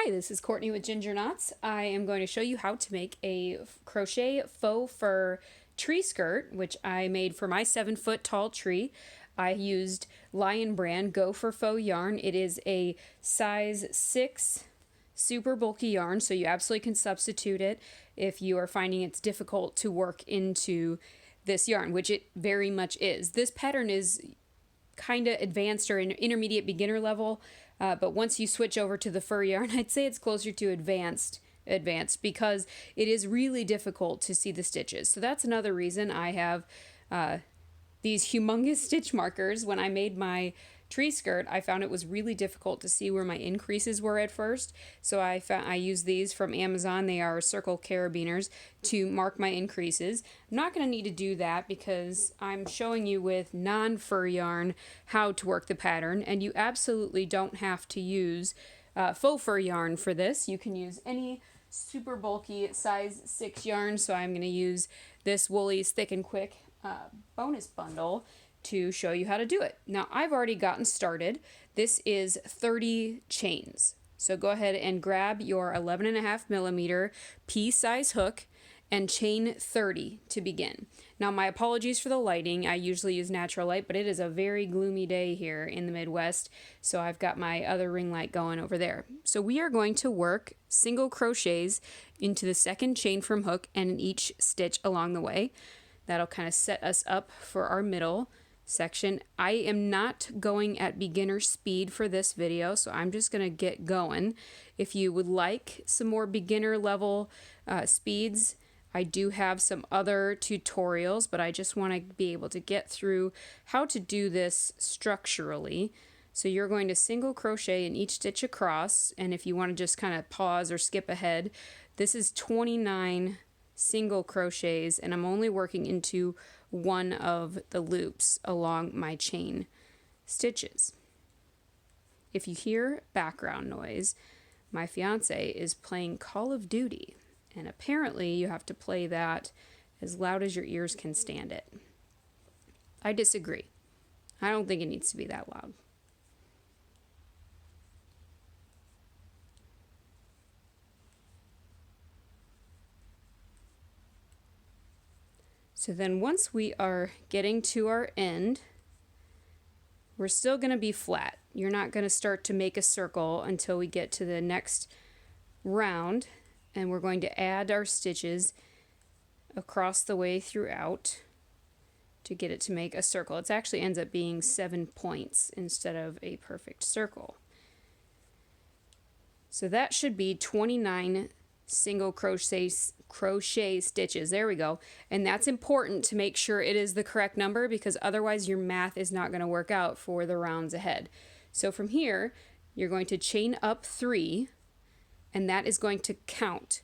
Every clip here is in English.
Hi, this is Courtney with Ginger Knots. I am going to show you how to make a crochet faux fur tree skirt, which I made for my 7-foot tall tree. I used Lion Brand Go for Faux yarn. It is a size 6 super bulky yarn, so you absolutely can substitute it if you are finding it's difficult to work into this yarn, which it very much is. This pattern is kind of advanced or intermediate beginner level, but once you switch over to the fur yarn, I'd say it's closer to advanced because it is really difficult to see the stitches. So that's another reason I have these humongous stitch markers. When I made my tree skirt, I found it was really difficult to see where my increases were at first. So I used these from Amazon. They are circle carabiners to mark my increases. I'm not going to need to do that because I'm showing you with non-fur yarn how to work the pattern, and you absolutely don't have to use faux fur yarn for this. You can use any super bulky size 6 yarn. So I'm going to use this Woolies Thick and Quick bonus bundle to show you how to do it. Now I've already gotten started. This is 30 chains. So go ahead and grab your 11.5 millimeter pea-size hook and chain 30 to begin. Now my apologies for the lighting. I usually use natural light, but it is a very gloomy day here in the Midwest, so I've got my other ring light going over there. So we are going to work single crochets into the second chain from hook and in each stitch along the way. That'll kind of set us up for our middle section. I am not going at beginner speed for this video, so I'm just going to get going. If you would like some more beginner level speeds, I do have some other tutorials, but I just want to be able to get through how to do this structurally. So you're going to single crochet in each stitch across, and if you want to just kind of pause or skip ahead, this is 29 single crochets, and I'm only working into one of the loops along my chain stitches. If you hear background noise, my fiance is playing Call of Duty, and apparently you have to play that as loud as your ears can stand it. I disagree. I don't think it needs to be that loud. So then once we are getting to our end, we're still going to be flat. You're not going to start to make a circle until we get to the next round, and we're going to add our stitches across the way throughout to get it to make a circle. It actually ends up being 7 points instead of a perfect circle. So that should be 29 single crochet stitches. There we go. And that's important to make sure it is the correct number, because otherwise your math is not going to work out for the rounds ahead. So from here, you're going to chain up 3, and that is going to count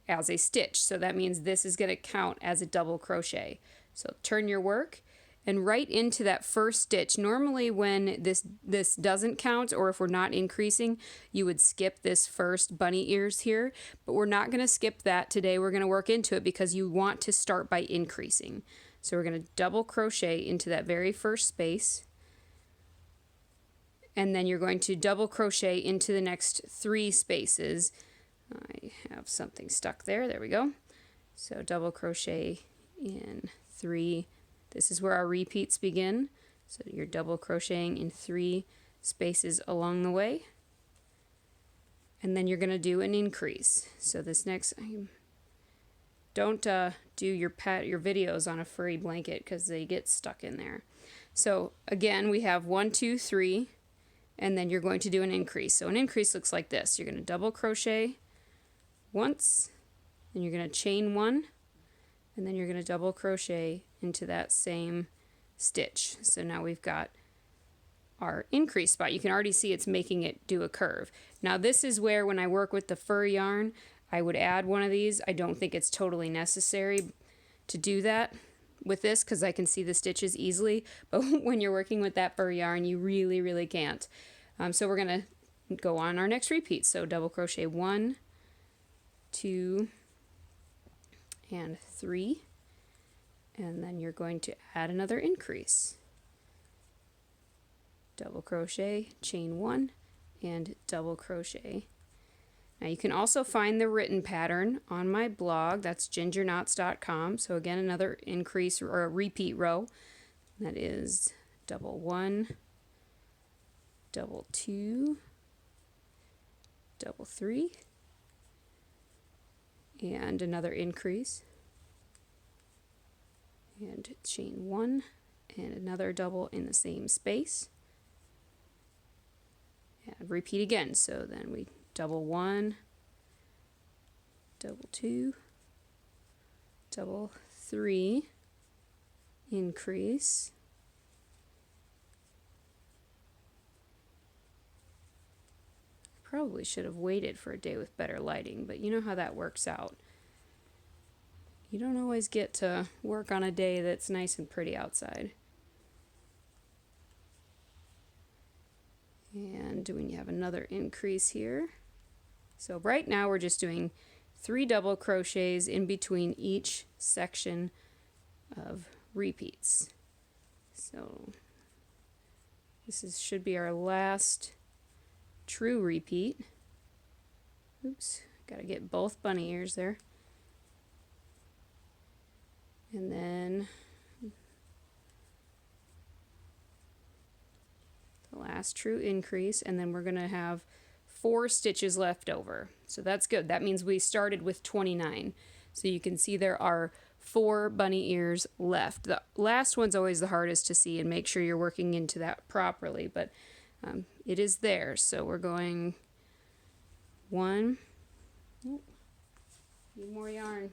as a stitch. So that means this is going to count as a double crochet. So turn your work and right into that first stitch. Normally when this doesn't count, or if we're not increasing, you would skip this first bunny ears here, but we're not going to skip that today. We're going to work into it because you want to start by increasing. So we're going to double crochet into that very first space, and then you're going to double crochet into the next 3 spaces. I have something stuck there. There we go. So double crochet in 3. This is where our repeats begin. So you're double crocheting in 3 spaces along the way. And then you're going to do an increase. So this next, don't do your videos on a furry blanket because they get stuck in there. So again, we have 1, 2, 3, and then you're going to do an increase. So an increase looks like this. You're going to double crochet once, and you're going to chain 1, and then you're going to double crochet into that same stitch. So now we've got our increase spot. You can already see it's making it do a curve. Now this is where, when I work with the fur yarn, I would add one of these. I don't think it's totally necessary to do that with this because I can see the stitches easily, but when you're working with that fur yarn, you really can't. So we're going to go on our next repeat. So double crochet 1, 2, and 3, and then you're going to add another increase. Double crochet, chain 1, and double crochet Now you can also find the written pattern on my blog. That's gingerknots.com. So again, another increase or a repeat row. That is double 1, double 2, double 3, and another increase, and chain 1 and another double in the same space, and repeat again. So then we double 1, double 2, double 3, increase, probably should have waited for a day with better lighting, but you know how that works out. You don't always get to work on a day that's nice and pretty outside. And we have another increase here. So right now we're just doing 3 double crochets in between each section of repeats. So this should be our last true repeat. Oops, gotta get both bunny ears there. And then the last true increase, and then we're gonna have 4 stitches left over. So that's good. That means we started with 29. So you can see there are 4 bunny ears left. The last one's always the hardest to see and make sure you're working into that properly, but it is there. So we're going 1, need more yarn,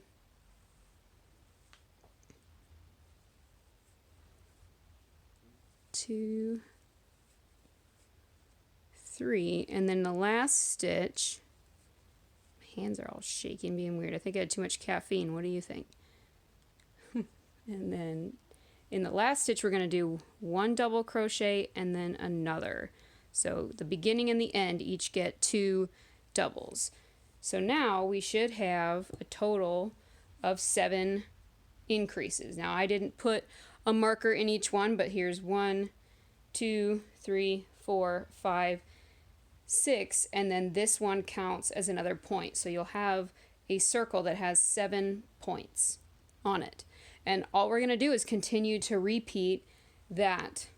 2, 3, and then the last stitch, my hands are all shaking, being weird. I think I had too much caffeine. What do you think? And then in the last stitch we're going to do 1 double crochet and then another. So the beginning and the end each get 2 doubles. So now we should have a total of 7 increases. Now I didn't put a marker in each one, but here's 1, 2, 3, 4, 5, 6, and then this one counts as another point. So you'll have a circle that has 7 points on it. And all we're going to do is continue to repeat that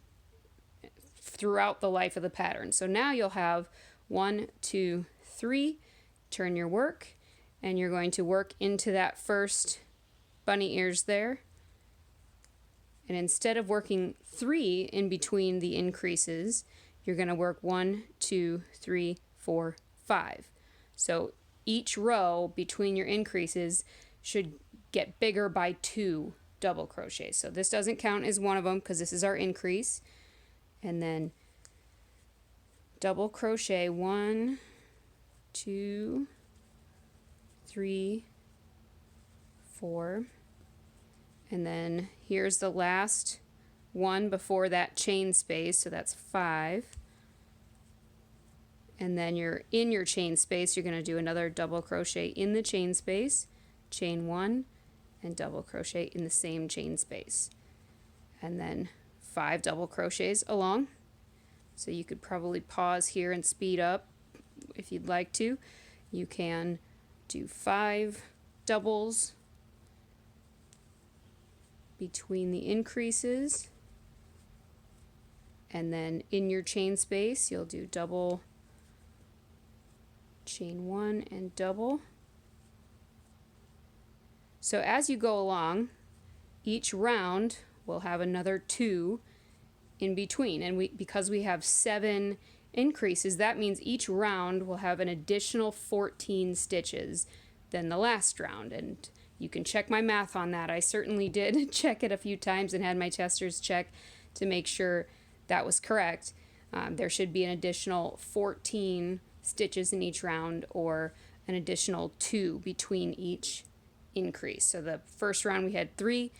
throughout the life of the pattern. So now you'll have 1, 2, 3, turn your work, and you're going to work into that first bunny ears there. And instead of working 3 in between the increases, you're going to work 1, 2, 3, 4, 5. So each row between your increases should get bigger by 2 double crochets. So this doesn't count as one of them because this is our increase. And then double crochet 1, 2, 3, 4, and then here's the last one before that chain space, so that's 5. And then you're in your chain space, you're going to do another double crochet in the chain space, chain 1, and double crochet in the same chain space, and then 5 double crochets along. So you could probably pause here and speed up if you'd like to. You can do 5 doubles between the increases, and then in your chain space you'll do double, chain 1, and double. So as you go along, each round will have another 2 in between, and because we have 7 increases, that means each round will have an additional 14 stitches than the last round. And you can check my math on that. I certainly did check it a few times and had my testers check to make sure that was correct. There should be an additional 14 stitches in each round, or an additional 2 between each increase. So the first round we had 3,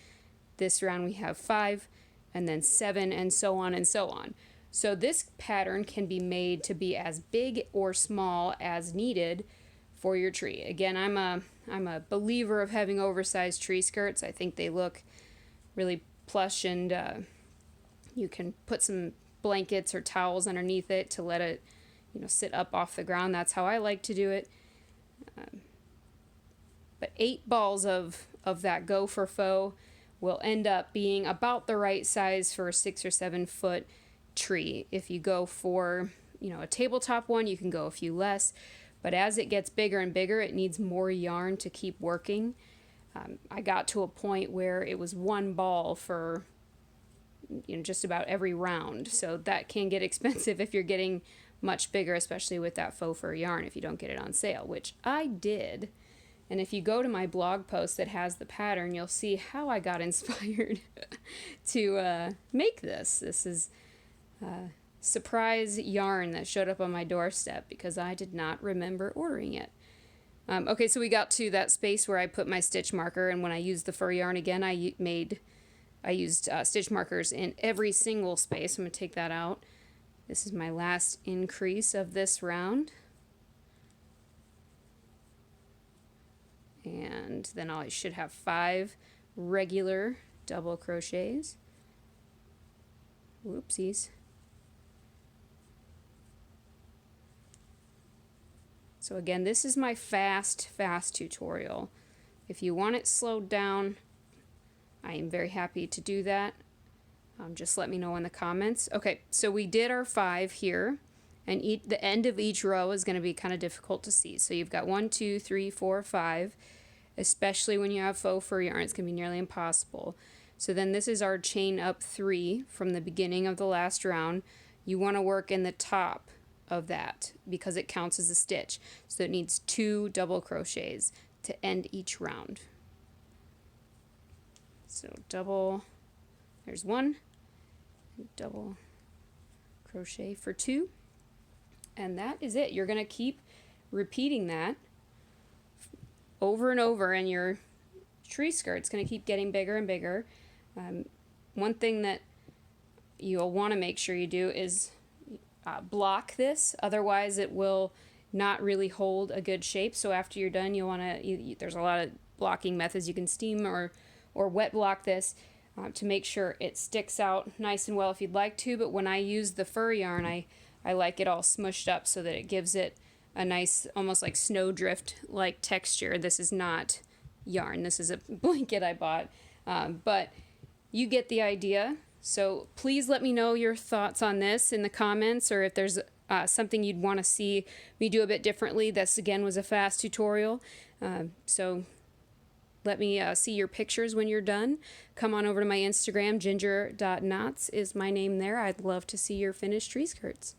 this round we have 5, and then 7, and so on and so on. So this pattern can be made to be as big or small as needed for your tree. Again, I'm a believer of having oversized tree skirts. I think they look really plush, and you can put some blankets or towels underneath it to let it, sit up off the ground. That's how I like to do it. But 8 balls of that Go for Faux will end up being about the right size for a 6 or 7 foot tree. If you go for, a tabletop one, you can go a few less. But as it gets bigger and bigger, it needs more yarn to keep working. I got to a point where it was 1 ball for just about every round. So that can get expensive if you're getting much bigger, especially with that faux fur yarn if you don't get it on sale, which I did. And if you go to my blog post that has the pattern, you'll see how I got inspired to make this. This is surprise yarn that showed up on my doorstep because I did not remember ordering it. Okay, so we got to that space where I put my stitch marker, and when I used the fur yarn again, I used stitch markers in every single space. I'm going to take that out. This is my last increase of this round. And then I should have 5 regular double crochets. Whoopsies. So again, this is my fast tutorial. If you want it slowed down, I am very happy to do that. Just let me know in the comments. Okay, so we did our 5 here, and the end of each row is going to be kind of difficult to see. So you've got 1, 2, 3, 4, 5. Especially when you have faux fur yarn, it's going to be nearly impossible. So then this is our chain up 3 from the beginning of the last round. You want to work in the top of that because it counts as a stitch. So it needs 2 double crochets to end each round. So there's 1, double crochet for 2, and that is it. You're going to keep repeating that over and over, and your tree skirt's going to keep getting bigger and bigger. One thing that you'll want to make sure you do is block this, otherwise it will not really hold a good shape. So after you're done, you'll want to, there's a lot of blocking methods. You can steam or wet block this to make sure it sticks out nice and well if you'd like to, but when I use the fur yarn, I like it all smushed up so that it gives it a nice, almost like snowdrift like texture. This is not yarn, this is a blanket I bought, but you get the idea. So please let me know your thoughts on this in the comments, or if there's something you'd want to see me do a bit differently. This again was a fast tutorial, so let me see your pictures when you're done. Come on over to my Instagram, ginger.knots is my name there. I'd love to see your finished tree skirts.